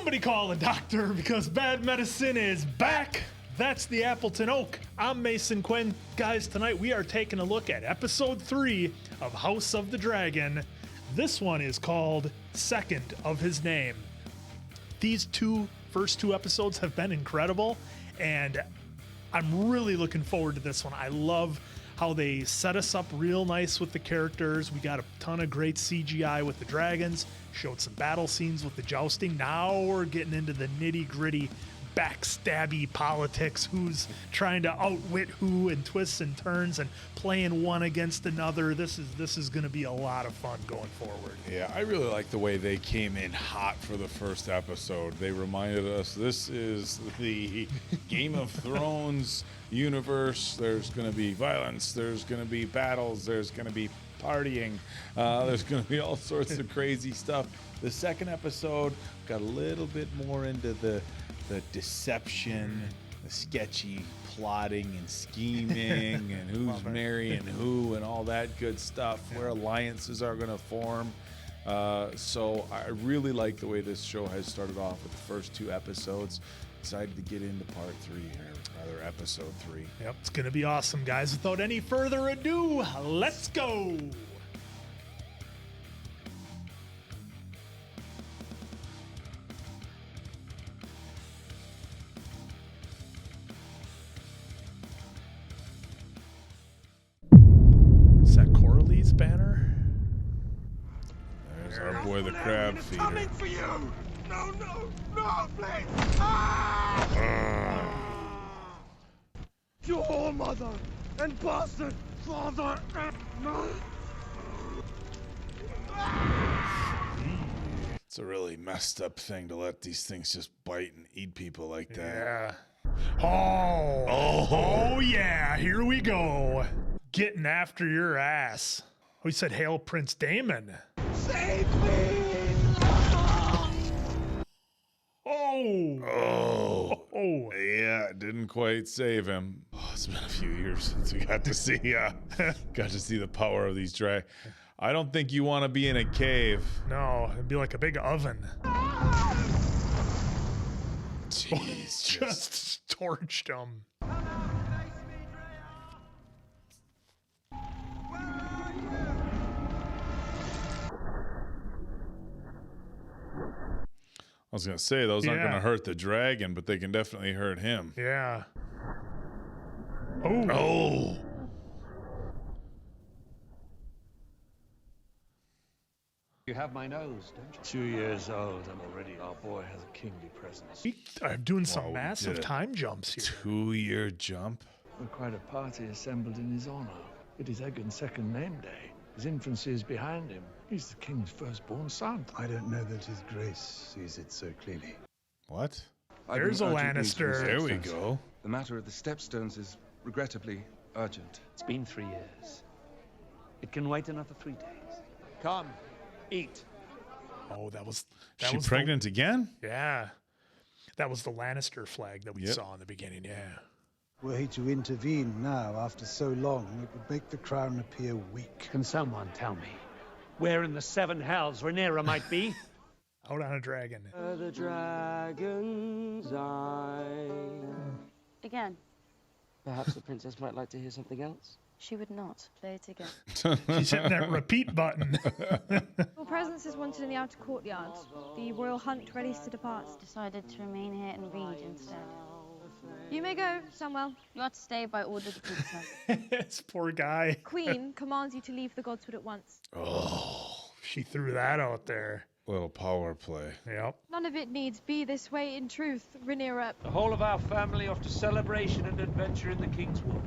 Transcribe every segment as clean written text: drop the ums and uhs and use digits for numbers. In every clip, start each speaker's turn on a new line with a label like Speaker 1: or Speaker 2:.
Speaker 1: Somebody call a doctor because bad medicine is back. That's the Appleton Oak. I'm Mason Quinn. Guys, tonight we are taking a look at episode 3 of House of the Dragon. This one is called Second of His Name. These first two episodes have been incredible, and I'm really looking forward to this one. I love how they set us up real nice with the characters. We got a ton of great CGI with the dragons, showed some battle scenes with the jousting. Now we're getting into the nitty-gritty backstabby politics, who's trying to outwit who, and twists and turns and playing one against another. This is going to be a lot of fun going forward.
Speaker 2: Yeah, I really like the way they came in hot for the first episode. They reminded us this is the Game of Thrones universe. There's going to be violence, there's going to be battles, there's going to be partying, there's going to be all sorts of crazy stuff. The second episode got a little bit more into the deception, the sketchy plotting and scheming, and who's marrying who and all that good stuff, where alliances are going to form. So I really like the way this show has started off with the first 2 episodes. Excited to get into part 3 here, rather episode 3.
Speaker 1: Yep, it's going to be awesome, guys. Without any further ado, let's go. Is that Coralie's banner?
Speaker 2: There's our boy, the crab feeder.
Speaker 3: Coming for you! No, please! Ah! Your whore mother and bastard father! No!
Speaker 2: It's a really messed up thing to let these things just bite and eat people like that.
Speaker 1: Yeah. Oh yeah, here we go. Getting after your ass. We said, hail Prince Daemon.
Speaker 3: Save me!
Speaker 1: Oh.
Speaker 2: Yeah, didn't quite save him. Oh, it's been a few years since we got to see the power of these dragons. I don't think you want to be in a cave.
Speaker 1: No, it'd be like a big oven.
Speaker 2: Jeez,
Speaker 1: Just torched him.
Speaker 2: I was going to say, those aren't going to hurt the dragon, but they can definitely hurt him.
Speaker 1: Yeah.
Speaker 2: Oh.
Speaker 4: You have my nose, don't you?
Speaker 3: 2 years old and already our boy has a kingly presence.
Speaker 1: We are doing some
Speaker 2: Wow,
Speaker 1: massive time jumps here.
Speaker 2: 2-year jump.
Speaker 3: We're quite a party assembled in his honor. It is Aegon's second name day. His infancy is behind him. He's the king's firstborn son.
Speaker 5: I don't know that his grace sees it so clearly.
Speaker 2: What?
Speaker 1: There's a Lannister.
Speaker 2: There we go.
Speaker 4: The matter of the stepstones is regrettably urgent.
Speaker 6: It's been 3 years. It can wait another 3 days.
Speaker 4: Come, eat.
Speaker 1: Oh, that was
Speaker 2: She pregnant again?
Speaker 1: Yeah. That was the Lannister flag that we saw in the beginning, yeah.
Speaker 5: Were he to intervene now after so long, it would make the crown appear weak.
Speaker 6: Can someone tell me where in the 7 hells Rhaenyra might be?
Speaker 1: Out on a dragon.
Speaker 7: The dragon's eye.
Speaker 8: Again.
Speaker 7: Perhaps the princess might like to hear something else.
Speaker 8: She would not. Play it again.
Speaker 1: She's hitting that repeat button.
Speaker 9: Your presence is wanted in the outer courtyard. The royal hunt ready to depart.
Speaker 8: Decided to remain here and read instead.
Speaker 9: You may go, Samuel.
Speaker 8: You are to stay by order of the princess.
Speaker 1: This poor guy.
Speaker 9: Queen commands you to leave the Godswood at once.
Speaker 1: Oh, she threw that out there.
Speaker 2: Little power play.
Speaker 1: Yep.
Speaker 9: None of it needs be this way in truth, Rhaenyra.
Speaker 6: The whole of our family off to celebration and adventure in the King's Wood.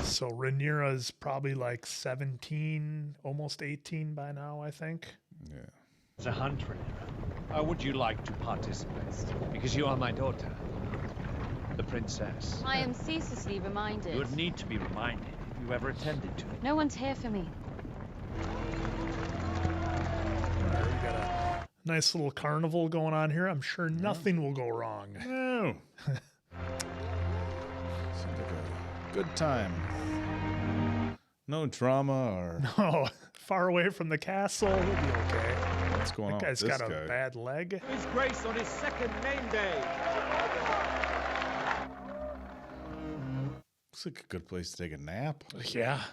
Speaker 1: So Rhaenyra's probably like 17, almost 18 by now, I think.
Speaker 2: Yeah.
Speaker 6: It's a hunt, Rhaenyra. How would you like to participate? Because you are my daughter, the princess.
Speaker 8: I am ceaselessly reminded.
Speaker 6: You would need to be reminded if you ever attended to it.
Speaker 8: No one's here for me.
Speaker 1: Alright, we got a nice little carnival going on here. I'm sure nothing will go wrong.
Speaker 2: No. Seems like a good time. No drama or...
Speaker 1: No, far away from the castle. We'll be okay.
Speaker 2: What's going on?
Speaker 1: That guy's
Speaker 2: with this
Speaker 1: got a
Speaker 2: guy?
Speaker 1: bad leg.
Speaker 6: His Grace on his second name day.
Speaker 2: Looks like a good place to take a nap.
Speaker 1: Yeah.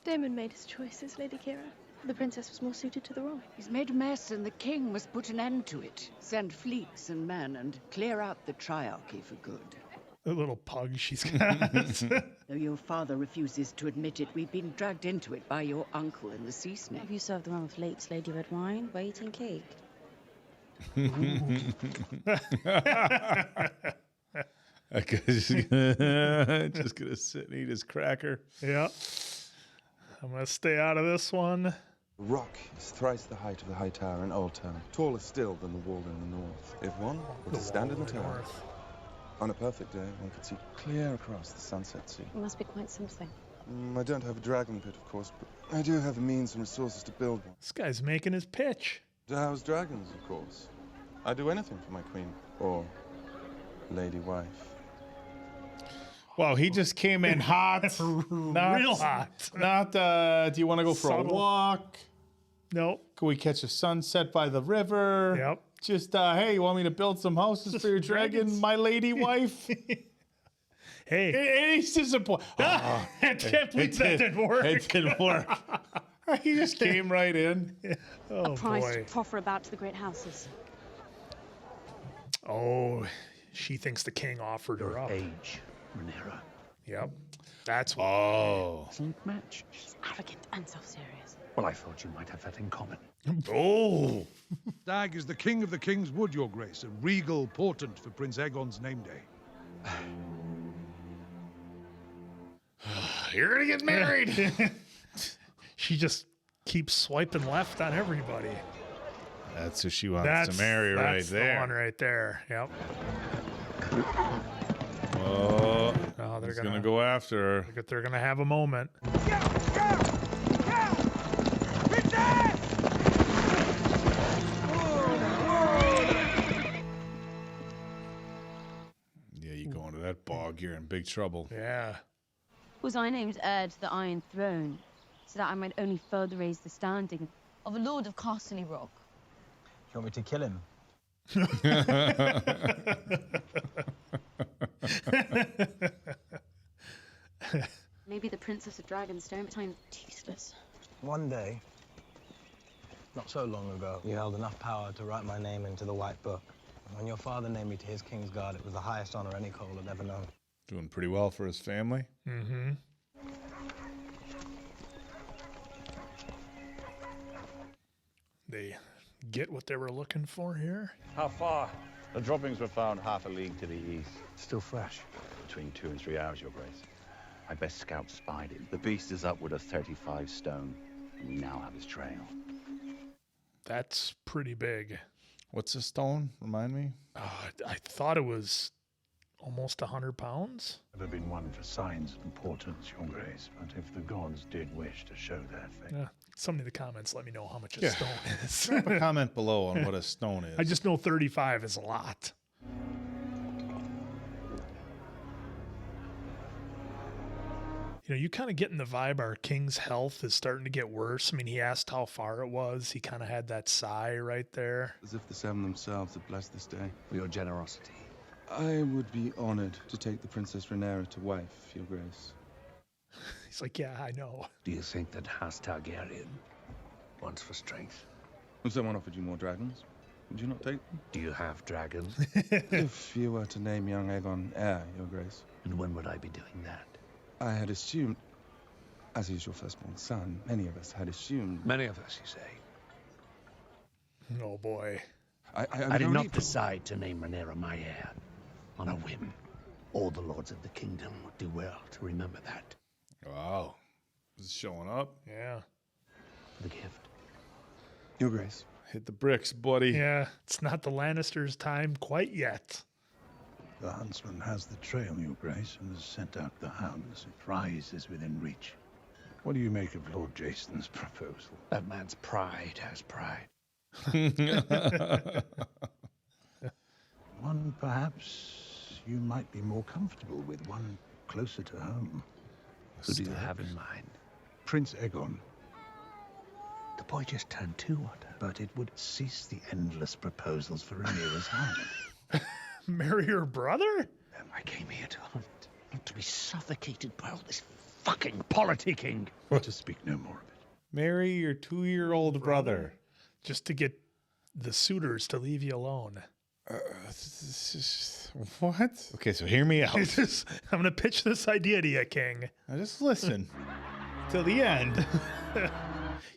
Speaker 9: Daemon made his choices, Lady Kira. The princess was more suited to the role.
Speaker 10: He's made a mess, and the king must put an end to it. Send fleets and men and clear out the triarchy for good.
Speaker 1: The little pug she's got.
Speaker 10: Though your father refuses to admit it, we've been dragged into it by your uncle and the sea snake.
Speaker 8: Have you served the one with Lake's Lady Red Wine? Waiting cake.
Speaker 2: That guy's just gonna sit and eat his cracker.
Speaker 1: Yeah. I'm gonna stay out of this one.
Speaker 4: The rock is thrice the height of the high tower in Old Town, taller still than the wall in the north. If one were to stand in the tower,
Speaker 1: North.
Speaker 4: on a perfect day, one could see clear across the sunset sea.
Speaker 8: It must be quite something.
Speaker 4: I don't have a dragon pit, of course, but I do have the means and resources to build one.
Speaker 1: This guy's making his pitch.
Speaker 4: To house dragons, of course. I'd do anything for my queen, or lady wife.
Speaker 2: Wow, he just came in hot.
Speaker 1: Real hot.
Speaker 2: Not, do you want to go for a
Speaker 1: Subtle.
Speaker 2: walk?
Speaker 1: Nope.
Speaker 2: Can we catch a sunset by the river?
Speaker 1: Yep.
Speaker 2: Just, hey, you want me to build some houses for your dragon,
Speaker 1: dragons.
Speaker 2: my lady wife?
Speaker 1: Hey.
Speaker 2: And he's disappointed.
Speaker 1: I can't believe that didn't work.
Speaker 2: It didn't work. He just came right in.
Speaker 1: Oh,
Speaker 8: Price
Speaker 1: boy.
Speaker 8: to proffer about to the great houses.
Speaker 1: Oh, she thinks the king offered her up.
Speaker 6: Age, Rhaenyra.
Speaker 1: Yep. That's why.
Speaker 2: Oh.
Speaker 6: Excellent match.
Speaker 8: He's arrogant and self-serious.
Speaker 6: Well, I thought you might have that in common.
Speaker 1: Oh.
Speaker 11: Stag is the king of the King's Wood, your grace, a regal portent for Prince Aegon's name day.
Speaker 2: You're going to get married.
Speaker 1: She just keeps swiping left on everybody.
Speaker 2: That's who she wants to marry right
Speaker 1: that's
Speaker 2: there.
Speaker 1: the one right there. Yep.
Speaker 2: Oh,
Speaker 1: Oh, they're
Speaker 2: he's
Speaker 1: gonna
Speaker 2: going to go after her.
Speaker 1: They're gonna have a moment.
Speaker 2: Yeah, you go into that bog, you're in big trouble.
Speaker 1: Yeah.
Speaker 8: Was I named heir to the Iron Throne, so that I might only further raise the standing of a Lord of Casterly Rock?
Speaker 12: You want me to kill him?
Speaker 8: Maybe the Princess of Dragon-stomped, but I'm useless.
Speaker 12: One day, not so long ago, you held enough power to write my name into the White Book. And when your father named me to his King's Guard, it was the highest honor any Cole had ever known.
Speaker 2: Doing pretty well for his family.
Speaker 1: Mm-hmm. They get what they were looking for here.
Speaker 13: How far? The droppings were found half a league to the east.
Speaker 6: Still fresh.
Speaker 13: Between 2 and 3 hours, Your Grace. My best scout spied him. The beast is upward of 35 stone, and we now have his trail.
Speaker 1: That's pretty big.
Speaker 2: What's a stone? Remind me.
Speaker 1: I thought it was almost 100 pounds.
Speaker 6: Never been one for signs of importance, Your Grace, but if the gods did wish to show their faith.
Speaker 1: Yeah. Somebody in the comments let me know how much a stone is.
Speaker 2: Drop a comment below on what a stone is.
Speaker 1: I just know 35 is a lot. You know, you kind of getting the vibe our king's health is starting to get worse. I mean, he asked how far it was. He kind of had that sigh right there.
Speaker 4: As if the seven themselves had blessed this day.
Speaker 6: For your generosity.
Speaker 4: I would be honored to take the Princess Rhaenyra to wife, Your Grace.
Speaker 1: He's like, yeah, I know.
Speaker 6: Do you think that House Targaryen wants for strength?
Speaker 4: If someone offered you more dragons, would you not take them?
Speaker 6: Do you have dragons?
Speaker 4: If you were to name young Aegon heir, Your Grace.
Speaker 6: And when would I be doing that?
Speaker 4: I had assumed, as he is your firstborn son, many of us had assumed.
Speaker 6: Many of us, you say?
Speaker 1: Oh, boy.
Speaker 6: I did not decide to name Rhaenyra my heir on a whim. All the lords of the kingdom would do well to remember that.
Speaker 2: Wow. This is showing up.
Speaker 1: Yeah.
Speaker 6: The gift.
Speaker 4: Your Grace.
Speaker 2: Hit the bricks, buddy.
Speaker 1: Yeah, it's not the Lannisters' time quite yet.
Speaker 14: The huntsman has the trail, Your Grace, and has sent out the hounds. If Rise is within reach. What do you make of Lord Jason's proposal?
Speaker 6: That man's pride has pride.
Speaker 14: One perhaps you might be more comfortable with, one closer to home.
Speaker 6: Who do you have in mind?
Speaker 14: Prince Aegon.
Speaker 6: The
Speaker 12: boy just turned 2 on her.
Speaker 14: But it would cease the endless proposals for Rhaenyra's hand.
Speaker 1: Marry her brother?
Speaker 12: I came here to hunt, not to be suffocated by all this fucking politicking.
Speaker 14: To speak no more of it.
Speaker 2: Marry your 2-year-old brother.
Speaker 1: Just to get the suitors to leave you alone.
Speaker 2: What? Okay, so hear me out.
Speaker 1: I'm going to pitch this idea to you, King.
Speaker 2: Now just listen till the end.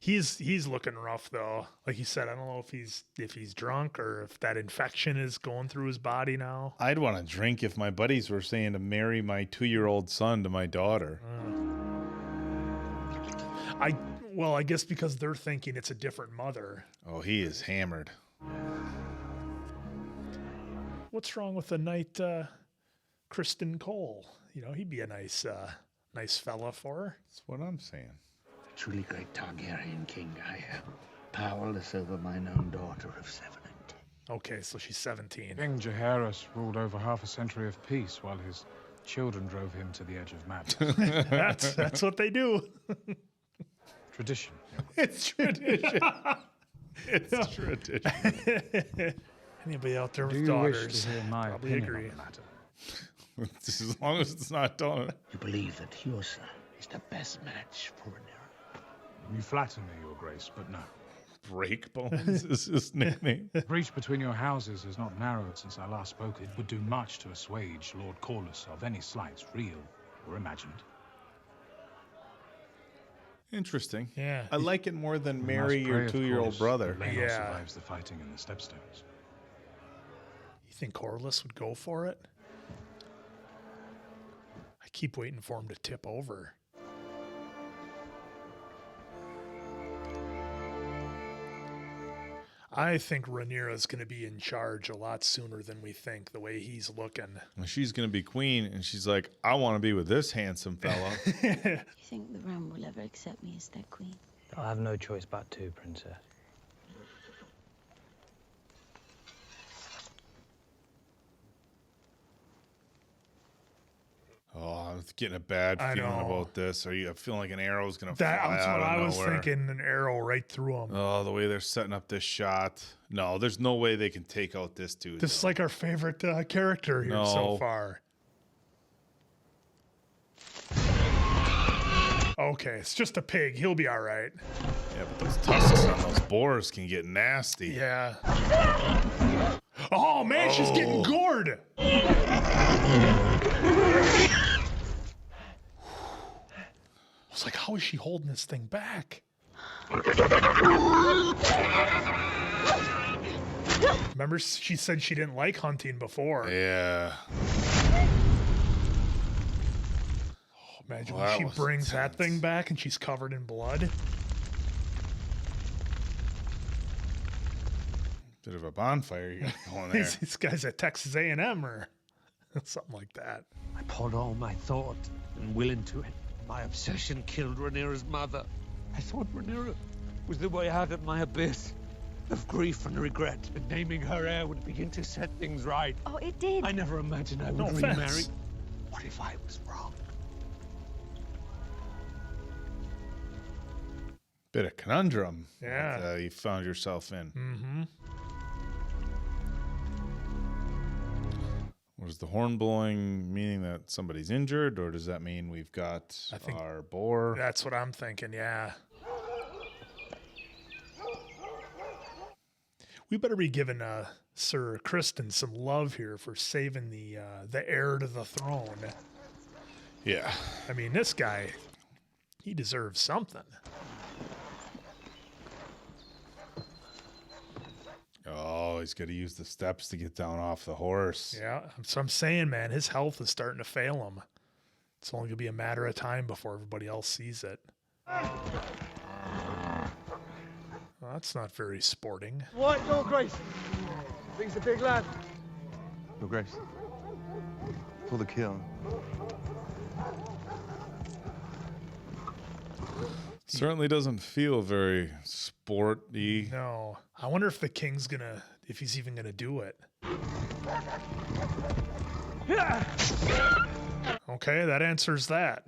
Speaker 1: He's looking rough though. Like you said, I don't know if he's drunk or if that infection is going through his body now.
Speaker 2: I'd want to drink if my buddies were saying to marry my 2-year-old son to my daughter.
Speaker 1: I guess because they're thinking it's a different mother.
Speaker 2: Oh, he is hammered.
Speaker 1: What's wrong with the knight Kristen Cole? You know, he'd be a nice fella for her.
Speaker 2: That's what I'm saying.
Speaker 12: A truly great Targaryen king I am, powerless over mine own daughter of 7 and 10.
Speaker 1: Okay, so she's 17.
Speaker 15: King Jaehaerys ruled over half a century of peace while his children drove him to the edge of madness.
Speaker 1: That's what they do.
Speaker 15: Tradition.
Speaker 2: It's tradition. It's tradition.
Speaker 1: Anybody out there with
Speaker 15: Do you
Speaker 1: daughters
Speaker 15: wish to hear my
Speaker 1: probably
Speaker 15: opinion
Speaker 1: agree.
Speaker 15: on the matter?
Speaker 2: As long as it's not done.
Speaker 12: You believe that your son is the best match for Rhaenyra?
Speaker 15: You flatter me, Your Grace, but no.
Speaker 2: Breakbones is his nickname.
Speaker 15: The breach between your houses has not narrowed since I last spoke. It would do much to assuage Lord Corlys of any slights, real or imagined.
Speaker 2: Interesting.
Speaker 1: Yeah.
Speaker 2: I like it more than
Speaker 15: We
Speaker 2: marry
Speaker 15: must
Speaker 2: your
Speaker 15: pray, of
Speaker 2: 2-year-old
Speaker 15: course,
Speaker 2: brother.
Speaker 15: that Rhaenyra
Speaker 1: Yeah.
Speaker 15: survives the fighting in the Stepstones.
Speaker 1: You think Corlys would go for it? I keep waiting for him to tip over. I think Rhaenyra's going to be in charge a lot sooner than we think, the way he's looking.
Speaker 2: Well, she's going to be queen, and she's like, I want to be with this handsome fella.
Speaker 8: You think the realm will ever accept me as their queen?
Speaker 12: I'll have no choice but to, Princess.
Speaker 2: Oh, I'm getting a bad
Speaker 1: I
Speaker 2: feeling
Speaker 1: know.
Speaker 2: about this. I feeling like an arrow's going to fly
Speaker 1: That's
Speaker 2: out
Speaker 1: what
Speaker 2: of
Speaker 1: I was
Speaker 2: nowhere.
Speaker 1: thinking, an arrow right through him.
Speaker 2: Oh, the way they're setting up this shot. No, there's no way they can take out this dude.
Speaker 1: This is like our favorite character here so
Speaker 2: No.
Speaker 1: far. Okay, it's just a pig. He'll be all right.
Speaker 2: Yeah, but those tusks on those boars can get nasty.
Speaker 1: Yeah. Oh, man, she's getting gored. I was like, how is she holding this thing back? Remember, she said she didn't like hunting before.
Speaker 2: Yeah.
Speaker 1: Imagine
Speaker 2: Well,
Speaker 1: when
Speaker 2: that
Speaker 1: she
Speaker 2: was
Speaker 1: brings that
Speaker 2: intense.
Speaker 1: thing back and she's covered in blood.
Speaker 2: Bit of a bonfire you got going there.
Speaker 1: These guys at Texas A&M or something like that.
Speaker 6: I poured all my thought and will into it. My obsession killed Rhaenyra's mother. I thought Rhaenyra was the way out of my abyss of grief and regret, and naming her heir would begin to set things right.
Speaker 9: Oh, it did.
Speaker 6: I never imagined I would
Speaker 1: No
Speaker 6: remarry.
Speaker 1: offense.
Speaker 6: What if I was wrong?
Speaker 2: Bit of conundrum.
Speaker 1: Yeah.
Speaker 2: That, you found yourself in.
Speaker 1: Mm-hmm.
Speaker 2: Was the horn blowing meaning that somebody's injured, or does that mean we've got
Speaker 1: I think
Speaker 2: our boar?
Speaker 1: That's what I'm thinking, yeah. We better be giving Sir Kristen some love here for saving the heir to the throne.
Speaker 2: Yeah.
Speaker 1: I mean, this guy, he deserves something.
Speaker 2: Oh, he's got to use the steps to get down off the horse.
Speaker 1: Yeah, so I'm saying, man, his health is starting to fail him. It's only going to be a matter of time before everybody else sees it. Well, that's not very sporting.
Speaker 16: What, Your Grace? He's a big lad.
Speaker 4: Your Grace. For the kill.
Speaker 2: Certainly doesn't feel very sporty.
Speaker 1: No. I wonder if the king's if he's even gonna do it. Okay, that answers that.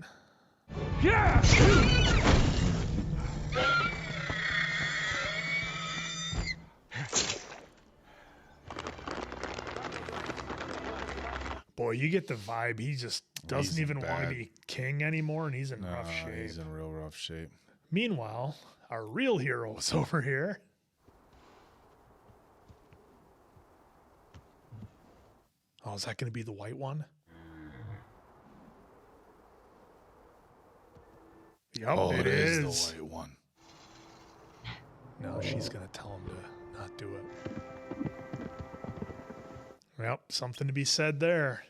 Speaker 1: Boy, you get the vibe. He just doesn't even want to be king anymore, and he's in rough shape.
Speaker 2: He's in real rough shape.
Speaker 1: Meanwhile, our real hero is over here. Oh, is that going to be the white one? Yep, it is
Speaker 2: the white one.
Speaker 1: No, she's going to tell him to not do it. Yep, something to be said there.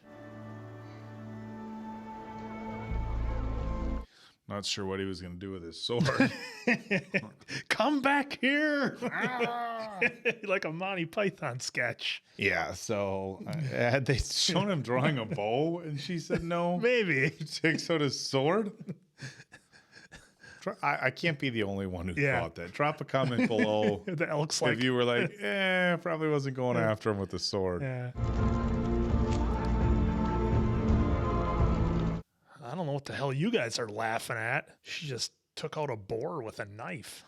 Speaker 2: Not sure what he was going to do with his sword.
Speaker 1: Come back here. Like a Monty Python sketch.
Speaker 2: Yeah, so had they shown him drawing a bow and she said no?
Speaker 1: Maybe.
Speaker 2: He takes out his sword? I can't be the only one who thought that. Drop a comment below
Speaker 1: the elk's
Speaker 2: if you were like, probably wasn't going after him with the sword.
Speaker 1: Yeah. I don't know what the hell you guys are laughing at. She just took out a boar with a knife.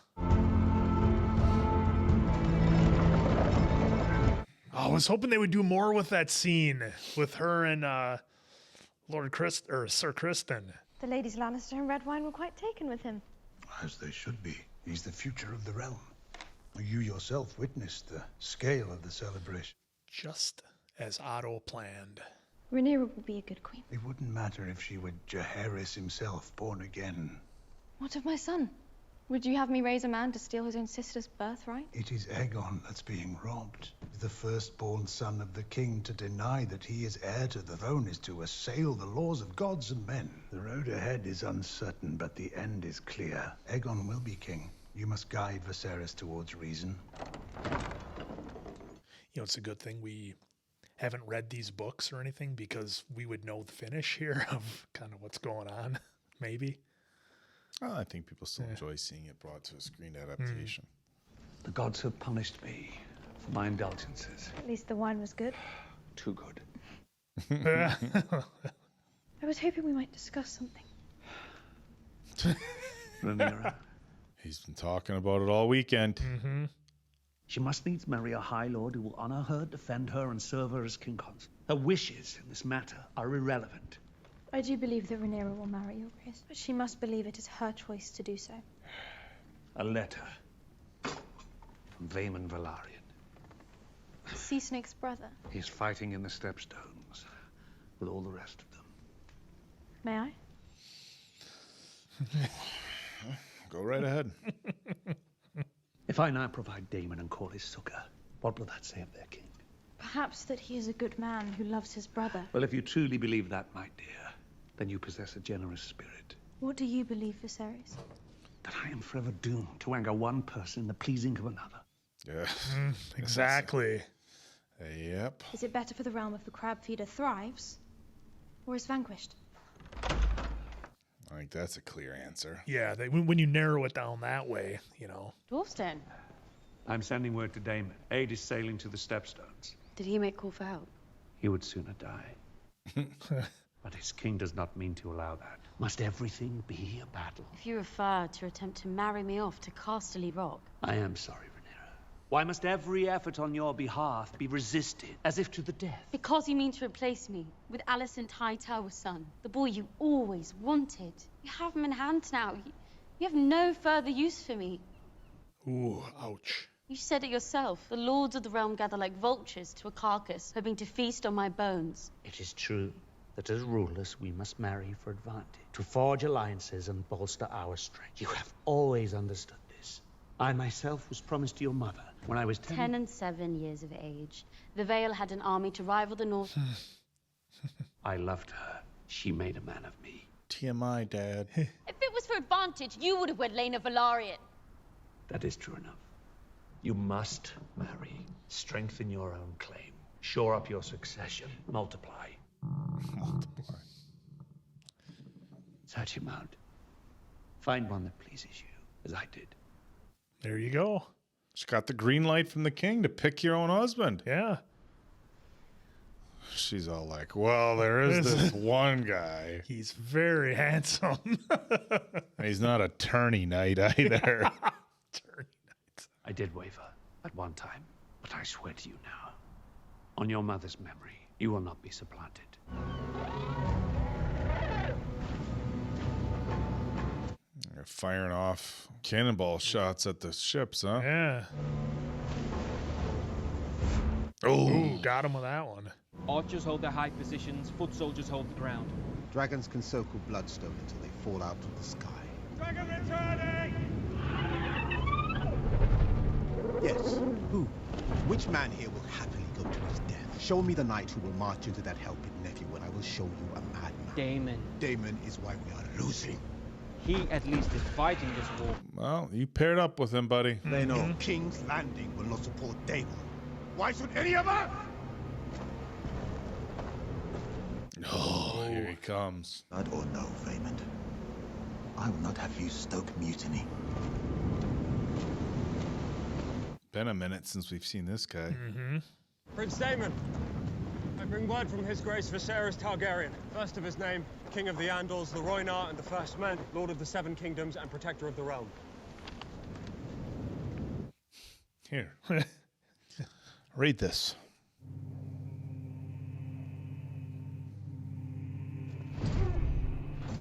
Speaker 1: I was hoping they would do more with that scene with her and Sir Criston.
Speaker 9: The ladies Lannister and Redwine were quite taken with him.
Speaker 14: As they should be. He's the future of the realm. You yourself witnessed the scale of the celebration.
Speaker 1: Just as Otto planned.
Speaker 9: Rhaenyra will be a good queen.
Speaker 14: It wouldn't matter if she were Jaehaerys himself, born again.
Speaker 9: What of my son? Would you have me raise a man to steal his own sister's birthright?
Speaker 14: It is Aegon that's being robbed. The firstborn son of the king. To deny that he is heir to the throne is to assail the laws of gods and men. The road ahead is uncertain, but the end is clear. Aegon will be king. You must guide Viserys towards reason.
Speaker 1: You know, it's a good thing we haven't read these books or anything, because we would know the finish here of kind of what's going on, maybe.
Speaker 2: Well, I think people still enjoy seeing it brought to a screen adaptation.
Speaker 6: The gods have punished me for my indulgences.
Speaker 9: At least the wine was good.
Speaker 6: Too good.
Speaker 9: I was hoping we might discuss something.
Speaker 6: Rhaenyra.
Speaker 2: He's been talking about it all weekend.
Speaker 1: Mm-hmm.
Speaker 6: She must needs marry a high lord who will honor her, defend her, and serve her as king consort. Her wishes in this matter are irrelevant.
Speaker 9: I do believe that Rhaenyra will marry your grace, but she must believe it is her choice to do so.
Speaker 6: A letter from Daemon Velaryon.
Speaker 9: Sea Snake's brother.
Speaker 6: He's fighting in the Stepstones with all the rest of them.
Speaker 9: May I?
Speaker 2: Go right ahead.
Speaker 6: If I now provide Daemon and call his succor, what will that say of their king?
Speaker 9: Perhaps that he is a good man who loves his brother.
Speaker 6: Well, if you truly believe that, my dear, then you possess a generous spirit.
Speaker 9: What do you believe, Viserys?
Speaker 6: That I am forever doomed to anger one person in the pleasing of another.
Speaker 2: Yeah.
Speaker 1: Exactly.
Speaker 2: Yep.
Speaker 9: Is it better for the realm if the crab feeder thrives or is vanquished?
Speaker 2: I think that's a clear answer.
Speaker 1: Yeah, when you narrow it down that way, you know.
Speaker 8: Dwarfston.
Speaker 6: I'm sending word to Daemon. Aid is sailing to the Stepstones.
Speaker 8: Did he make call for help?
Speaker 6: He would sooner die. But his king does not mean to allow that. Must everything be a battle?
Speaker 8: If you refer to your attempt to marry me off to Casterly Rock.
Speaker 6: I am sorry, Rhaenyra. Why must every effort on your behalf be resisted, as if to the death?
Speaker 8: Because you mean to replace me with Alicent Hightower's son, the boy you always wanted. You have him in hand now. You have no further use for me.
Speaker 1: Ooh, ouch.
Speaker 8: You said it yourself. The lords of the realm gather like vultures to a carcass, hoping to feast on my bones.
Speaker 6: It is true that as rulers we must marry for advantage, to forge alliances and bolster our strength. You have always understood this. I myself was promised to your mother when I was
Speaker 8: 10 and 7 years of age. The Vale had an army to rival the North.
Speaker 6: I loved her. She made a man of me.
Speaker 2: TMI, Dad.
Speaker 8: If it was for advantage, you would have wed Laena Velaryon.
Speaker 6: That is true enough. You must marry. Strengthen your own claim. Shore up your succession. Multiply.
Speaker 2: Multiply.
Speaker 6: Search him out. Find one that pleases you, as I did.
Speaker 1: There you go.
Speaker 2: Just got the green light from the king to pick your own husband.
Speaker 1: Yeah.
Speaker 2: She's all like, well, there is this one guy.
Speaker 1: He's very handsome.
Speaker 2: He's not a tourney knight either.
Speaker 6: I did waver at one time, but I swear to you now, on your mother's memory, You will not be supplanted.
Speaker 2: They're firing off cannonball shots at the ships, huh?
Speaker 1: Yeah.
Speaker 2: Oh,
Speaker 1: Ooh, got him with that one.
Speaker 17: Archers hold their high positions, foot soldiers hold the ground.
Speaker 18: Dragons can circle bloodstone until they fall out of the sky.
Speaker 16: Dragon returning!
Speaker 18: Yes, who? Which man here will happily go to his death? Show me the knight who will march into that hell-pit, nephew, and I will show you a madman.
Speaker 17: Daemon.
Speaker 18: Daemon is why we are losing.
Speaker 17: He at least is fighting this war.
Speaker 2: well, you paired up with him, buddy.
Speaker 18: They know King's Landing will not support Daemon. Why should any of us?
Speaker 2: Oh, here he comes.
Speaker 18: Blood or no, Raymond. I will not have you stoke mutiny.
Speaker 2: Been a minute since we've seen this guy.
Speaker 16: Prince Daemon, I bring word from His Grace Viserys Targaryen, first of his name, King of the Andals, the Rhaenyra, and the First Man, Lord of the Seven Kingdoms, and Protector of the Realm.
Speaker 2: Here. Read this.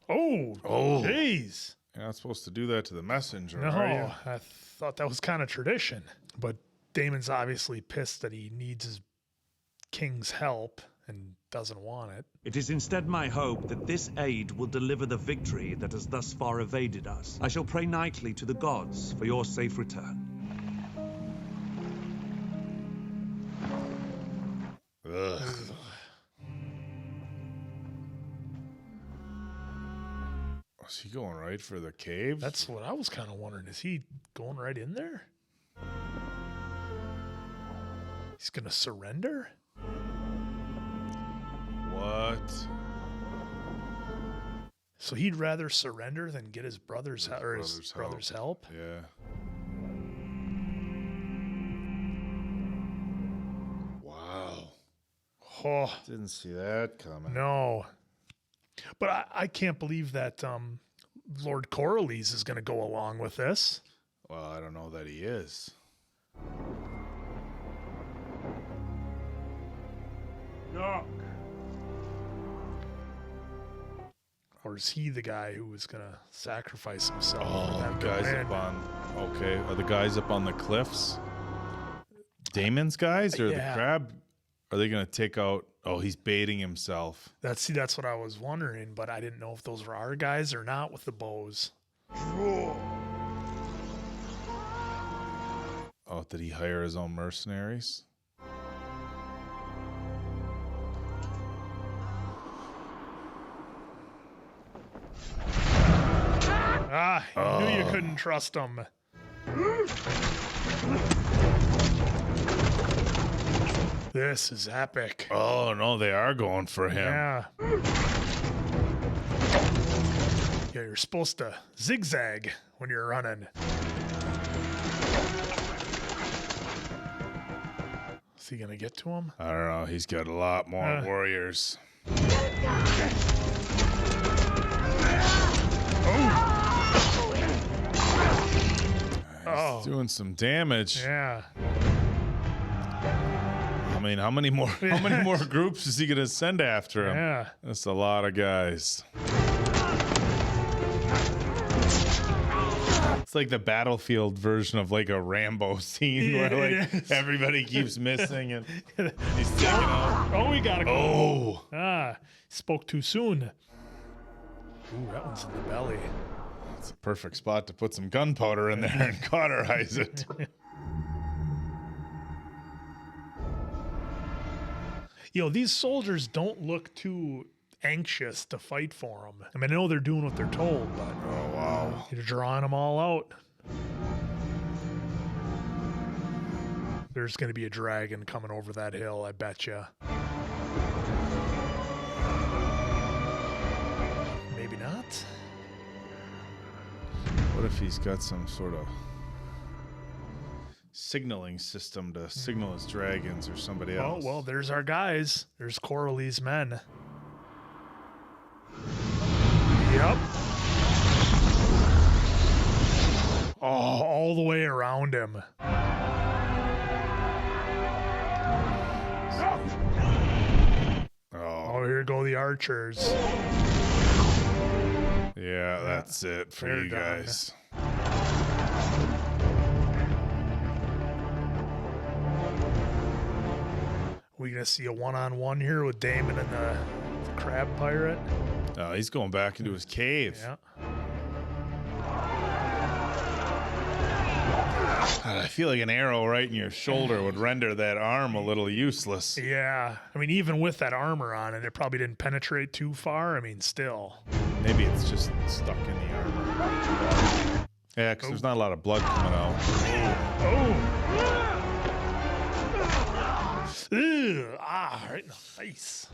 Speaker 1: Oh, jeez.
Speaker 2: You're not supposed to do that to the messenger,
Speaker 1: No,
Speaker 2: are you?
Speaker 1: I thought that was kind of tradition. But Daemon's obviously pissed that he needs his king's help and doesn't want it.
Speaker 19: It is instead my hope that this aid will deliver the victory that has thus far evaded us. I shall pray nightly to the gods for your safe return.
Speaker 2: Ugh. Is he going right for the cave?
Speaker 1: That's what I was kind of wondering. Is he going right in there? He's going to surrender?
Speaker 2: What?
Speaker 1: So he'd rather surrender than get his brother's help?
Speaker 2: Yeah. Wow.
Speaker 1: Oh,
Speaker 2: Didn't see that coming.
Speaker 1: no. But I can't believe that Lord Caraxes is going to go along with this.
Speaker 2: Well, I don't know that he is.
Speaker 16: Knock.
Speaker 1: Or is he the guy who was going to sacrifice himself? for
Speaker 2: Oh,
Speaker 1: them
Speaker 2: the
Speaker 1: to
Speaker 2: guys
Speaker 1: win?
Speaker 2: up on... Okay, are the guys up on the cliffs Daemon's guys or
Speaker 1: Yeah.
Speaker 2: the crab? Are they going to take out... Oh, he's baiting himself.
Speaker 1: That's what I was wondering, but I didn't know if those were our guys or not with the bows.
Speaker 2: Oh, did he hire his own mercenaries?
Speaker 1: Ah, you knew you couldn't trust them. This is epic.
Speaker 2: Oh, no, they are going for him.
Speaker 1: Yeah. Yeah, you're supposed to zigzag when you're running. Is he going to get to him?
Speaker 2: I don't know. He's got a lot more warriors. He's doing some damage.
Speaker 1: Yeah.
Speaker 2: I mean, how many more groups is he going to send after him?
Speaker 1: Yeah.
Speaker 2: That's a lot of guys. It's like the battlefield version of like a Rambo scene where like everybody keeps missing and he's taking out.
Speaker 1: Oh, we got to go.
Speaker 2: Oh.
Speaker 1: Spoke too soon. Ooh, that one's in the belly.
Speaker 2: It's a perfect spot to put some gunpowder in there and cauterize it.
Speaker 1: You know, these soldiers don't look too anxious to fight for them. I mean, I know they're doing what they're told, but
Speaker 2: oh wow,
Speaker 1: you're drawing them all out. There's going to be a dragon coming over that hill, I bet you. Maybe not.
Speaker 2: What if he's got some sort of signaling system to signal his dragons or somebody else?
Speaker 1: Well, there's our guys. There's Coralie's men. Yep. Oh, all the way around him. go the archers.
Speaker 2: Yeah, that's it for
Speaker 1: They're
Speaker 2: you
Speaker 1: done.
Speaker 2: guys.
Speaker 1: We gonna see a one-on-one here with Daemon and the crab pirate?
Speaker 2: Oh, he's going back into his cave.
Speaker 1: Yeah.
Speaker 2: God, I feel like an arrow right in your shoulder would render that arm a little useless.
Speaker 1: Yeah. I mean, even with that armor on it, it probably didn't penetrate too far. I mean, still.
Speaker 2: Maybe it's just stuck in the armor. Yeah, because there's not a lot of blood coming out.
Speaker 1: Ew, right in the face.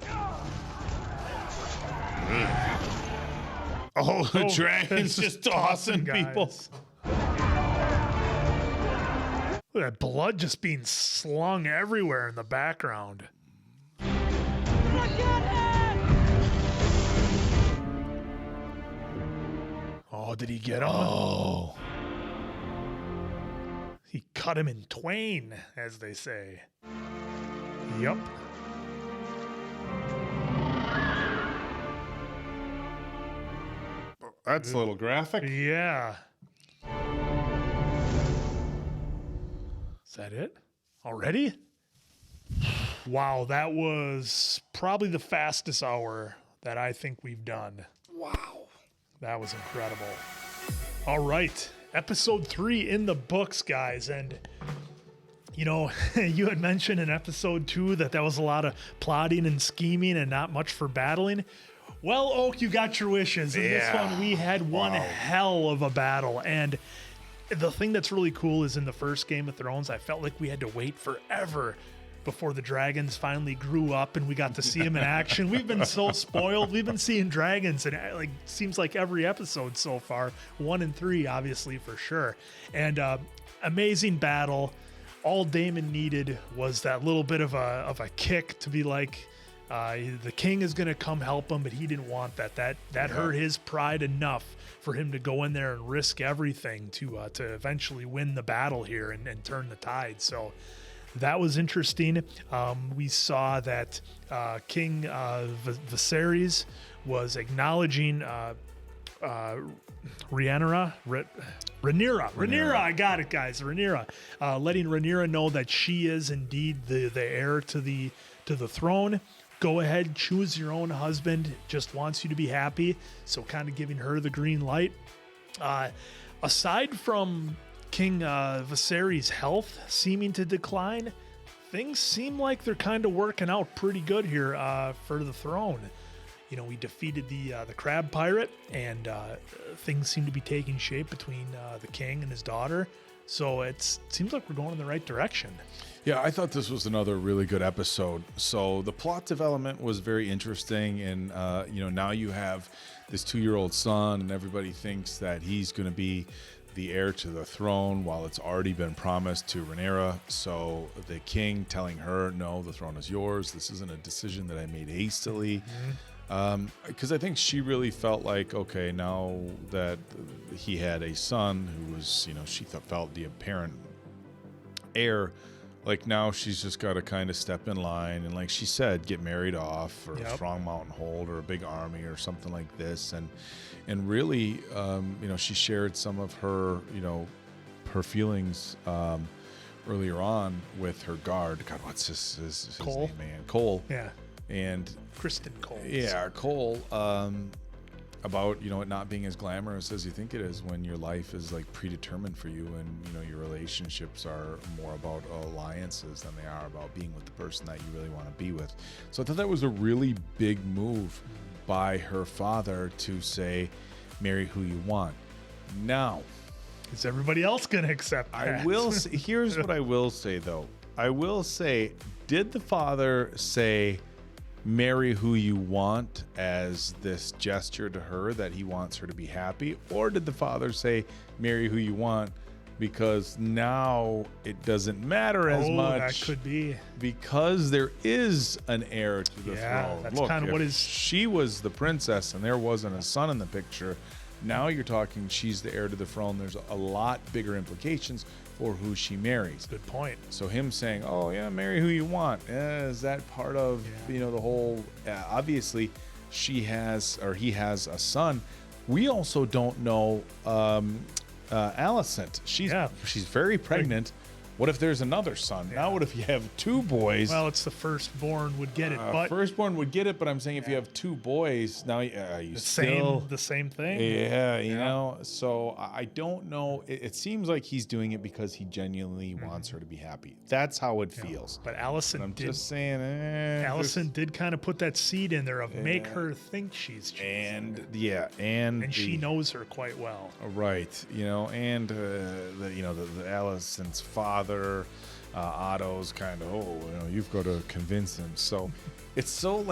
Speaker 2: Oh, the dragon's just tossing
Speaker 1: guys.
Speaker 2: people.
Speaker 1: Look at that blood just being slung everywhere in the background. Oh, did he get him?
Speaker 2: Oh.
Speaker 1: He cut him in twain, as they say. Yup.
Speaker 2: That's a little graphic.
Speaker 1: Yeah. Is that it? Already? Wow, that was probably the fastest hour that I think we've done.
Speaker 2: Wow.
Speaker 1: That was incredible. All right. Episode 3 in the books, guys. And, you know, you had mentioned in episode 2 that was a lot of plotting and scheming and not much for battling. Well, Oak, you got your wishes. In this one, we had one hell of a battle. And the thing that's really cool is in the first Game of Thrones, I felt like we had to wait forever before the dragons finally grew up and we got to see them in action. We've been so spoiled. We've been seeing dragons and like seems like every episode so far. 1 and 3, obviously, for sure. And amazing battle. All Daemon needed was that little bit of a kick to be like, the king is going to come help him, but he didn't want that. That hurt his pride enough for him to go in there and risk everything to eventually win the battle here and turn the tide. So that was interesting. We saw that King Viserys was acknowledging Rhaenyra. I got it, guys. Rhaenyra, letting Rhaenyra know that she is indeed the heir to the throne. Go ahead, choose your own husband. Just wants you to be happy. So kind of giving her the green light. Aside from King Viserys' health seeming to decline, things seem like they're kind of working out pretty good here for the throne. You know, we defeated the crab pirate, and things seem to be taking shape between the king and his daughter. So it seems like we're going in the right direction.
Speaker 2: Yeah, I thought this was another really good episode. So the plot development was very interesting, and now you have this 2-year-old son, and everybody thinks that he's going to be the heir to the throne while it's already been promised to Rhaenyra. So the king telling her, no, the throne is yours. This isn't a decision that I made hastily. Because I think she really felt like, okay, now that he had a son who was, she felt the apparent heir, like now she's just got to kind of step in line and, like she said, get married off, or a strong mountain hold, or a big army, or something like this. And really, she shared some of her, her feelings earlier on with her guard. God, what's his
Speaker 1: Cole?
Speaker 2: name, man? Cole.
Speaker 1: Yeah.
Speaker 2: And
Speaker 1: Kristen Cole.
Speaker 2: Yeah, Cole. About it not being as glamorous as you think it is when your life is like predetermined for you, and your relationships are more about alliances than they are about being with the person that you really want to be with. So I thought that was a really big move by her father to say, marry who you want. Now,
Speaker 1: is everybody else going to accept that?
Speaker 2: I will say, here's what I will say though. I will say, did the father say, marry who you want as this gesture to her that he wants her to be happy? Or did the father say, marry who you want because now it doesn't matter as much?
Speaker 1: That could be.
Speaker 2: Because there is an heir to the throne.
Speaker 1: That's kind of what is.
Speaker 2: She was the princess and there wasn't a son in the picture, Now you're talking she's the heir to the throne. There's a lot bigger implications for who she marries.
Speaker 1: Good point.
Speaker 2: So him saying, "Oh yeah, marry who you want," is that part of the whole? Obviously, he has a son. We also don't know Alicent. She's very pregnant. What if there's another son? Now what if you have two boys?
Speaker 1: Well, it's the firstborn would get it, but
Speaker 2: firstborn would get it. But I'm saying if you have two boys, now you
Speaker 1: the same thing.
Speaker 2: Yeah, you know. So I don't know. It seems like he's doing it because he genuinely wants her to be happy. That's how it feels.
Speaker 1: But Alicent,
Speaker 2: I'm just saying.
Speaker 1: Alicent did kind of put that seed in there of make her think she's choosing.
Speaker 2: And
Speaker 1: she knows her quite well.
Speaker 2: Right. And the Alicent's father. Otto's kind of you've got to convince him. So it's so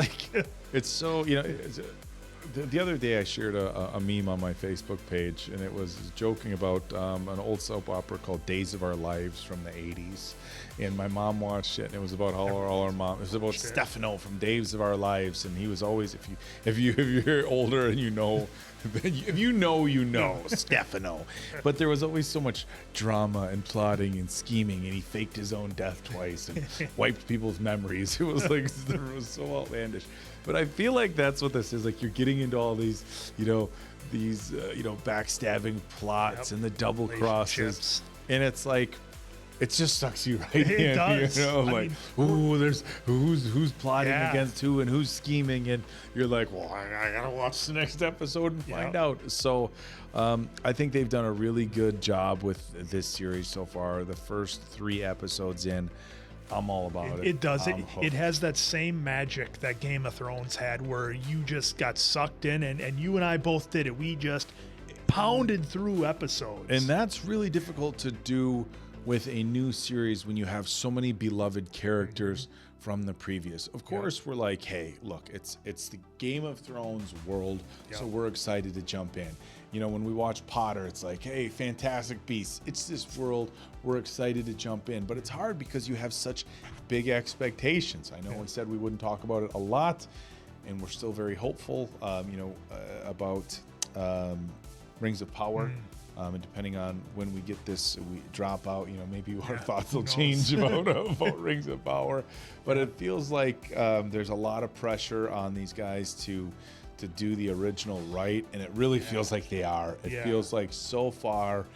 Speaker 2: the other day I shared a meme on my Facebook page, and it was joking about an old soap opera called Days of Our Lives from the 80s. And my mom watched it, and it was about all our mom. It was about Stefano from Days of Our Lives, and he was always, if you're older and you know Stefano. But there was always so much drama and plotting and scheming, and he faked his own death twice and wiped people's memories. It was like it was so outlandish. But I feel like that's what this is. Like you're getting into all these, backstabbing plots and the double crosses, and it's like. It just sucks you right in.
Speaker 1: It does.
Speaker 2: There's who's plotting against who and who's scheming, and you're like, well, I gotta watch the next episode and find out. So, I think they've done a really good job with this series so far. The first 3 episodes in, I'm all about it.
Speaker 1: It does. It has that same magic that Game of Thrones had, where you just got sucked in, and you and I both did it. We just pounded through episodes,
Speaker 2: and that's really difficult to do with a new series when you have so many beloved characters from the previous. Of course, we're like, hey, look, it's the Game of Thrones world, so we're excited to jump in. When we watch Potter, it's like, hey, Fantastic Beasts, it's this world, we're excited to jump in. But it's hard because you have such big expectations. I know we said we wouldn't talk about it a lot, and we're still very hopeful, about Rings of Power. And depending on when we get this, we drop out, maybe our thoughts will change about Rings of Power. But it feels like there's a lot of pressure on these guys to do the original right, and it really feels like they are. It feels like so far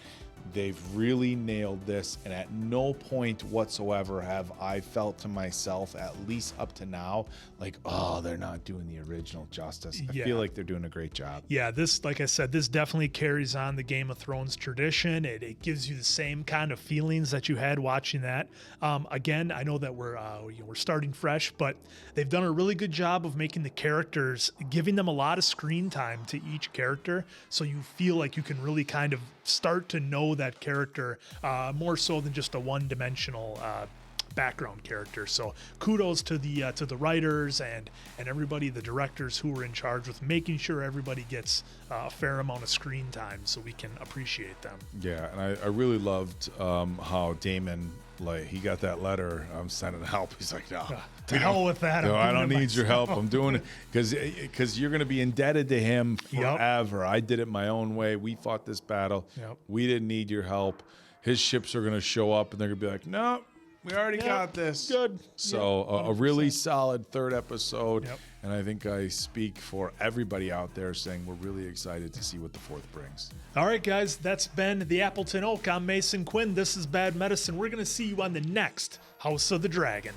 Speaker 2: they've really nailed this, and at no point whatsoever have I felt to myself, at least up to now, like, oh, they're not doing the original justice. I feel like they're doing a great job.
Speaker 1: Yeah, this, like I said, this definitely carries on the Game of Thrones tradition. It gives you the same kind of feelings that you had watching that. Again, I know that we're starting fresh, but they've done a really good job of making the characters, giving them a lot of screen time to each character, so you feel like you can really kind of start to know that character more so than just a one-dimensional background character. So kudos to the writers and everybody, the directors who were in charge with making sure everybody gets a fair amount of screen time so we can appreciate them.
Speaker 2: Yeah, and I really loved how Daemon, like, he got that letter, I'm sending help. He's like, no,
Speaker 1: to hell with that.
Speaker 2: No, I don't need your help. I'm doing it because you're going to be indebted to him forever. I did it my own way. We fought this battle. We didn't need your help. His ships are going to show up, and they're going to be like, no, we already got this.
Speaker 1: Good.
Speaker 2: So a really solid 3rd episode, and I think I speak for everybody out there saying we're really excited to see what the 4th brings.
Speaker 1: All right, guys, that's been the Appleton Oak. I'm Mason Quinn. This is Bad Medicine. We're going to see you on the next House of the Dragon.